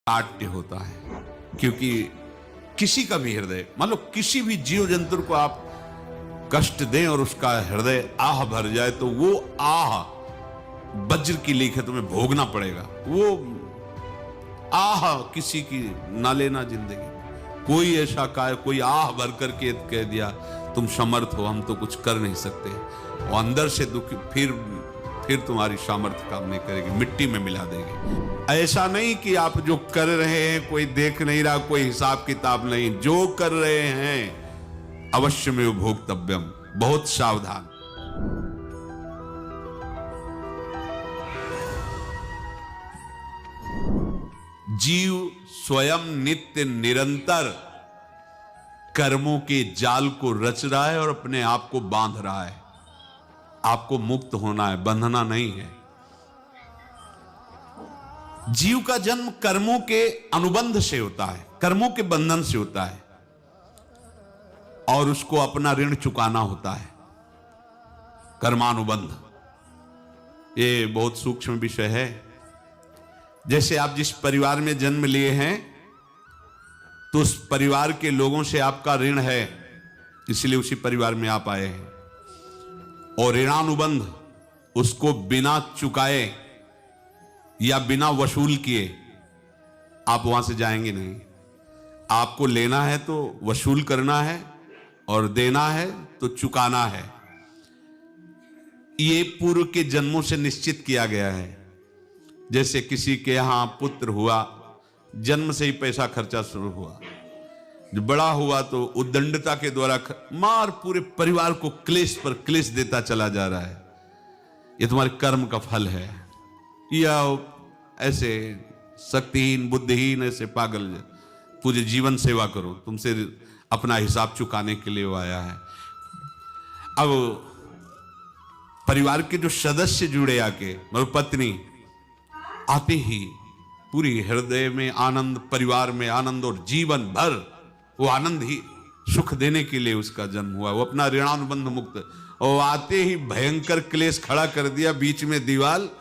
नाट्य होता है, क्योंकि किसी का भी हृदय, मान लो किसी भी जीव जंतु को आप कष्ट दें और उसका हृदय आह भर जाए तो वो आह वज्र की लीक है, तुम्हें भोगना पड़ेगा। वो आह किसी की ना लेना जिंदगी। कोई ऐसा कोई आह भर करके कह दिया तुम समर्थ हो, हम तो कुछ कर नहीं सकते, और अंदर से दुखी, फिर तुम्हारी सामर्थ्य काम नहीं करेगी, मिट्टी में मिला देगी। ऐसा नहीं कि आप जो कर रहे हैं कोई देख नहीं रहा, कोई हिसाब किताब नहीं, जो कर रहे हैं अवश्य में भोक्तव्यम, बहुत सावधान। जीव स्वयं नित्य निरंतर कर्मों के जाल को रच रहा है और अपने आप को बांध रहा है। आपको मुक्त होना है, बंधना नहीं है। जीव का जन्म कर्मों के अनुबंध से होता है, कर्मों के बंधन से होता है, और उसको अपना ऋण चुकाना होता है। कर्मानुबंध ये बहुत सूक्ष्म विषय है। जैसे आप जिस परिवार में जन्म लिए हैं तो उस परिवार के लोगों से आपका ऋण है, इसलिए उसी परिवार में आप आए हैं, और ऋणानुबंध उसको बिना चुकाए या बिना वसूल किए आप वहां से जाएंगे नहीं। आपको लेना है तो वसूल करना है, और देना है तो चुकाना है। ये पूर्व के जन्मों से निश्चित किया गया है। जैसे किसी के यहां पुत्र हुआ, जन्म से ही पैसा खर्चा शुरू हुआ, जो बड़ा हुआ तो उद्दंडता के द्वारा मार पूरे परिवार को क्लेश पर क्लेश देता चला जा रहा है। ये तुम्हारे कर्म का फल है। या ऐसे शक्तिहीन बुद्धिहीन ऐसे पागल पूरे जीवन सेवा करो, तुमसे अपना हिसाब चुकाने के लिए वो आया है। अब परिवार के जो सदस्य जुड़े आके, मतलब पत्नी आते ही पूरी हृदय में आनंद, परिवार में आनंद, और जीवन भर वो आनंद ही सुख देने के लिए उसका जन्म हुआ। वो अपना ऋणानुबंध मुक्त, और आते ही भयंकर क्लेश खड़ा कर दिया, बीच में दीवाल,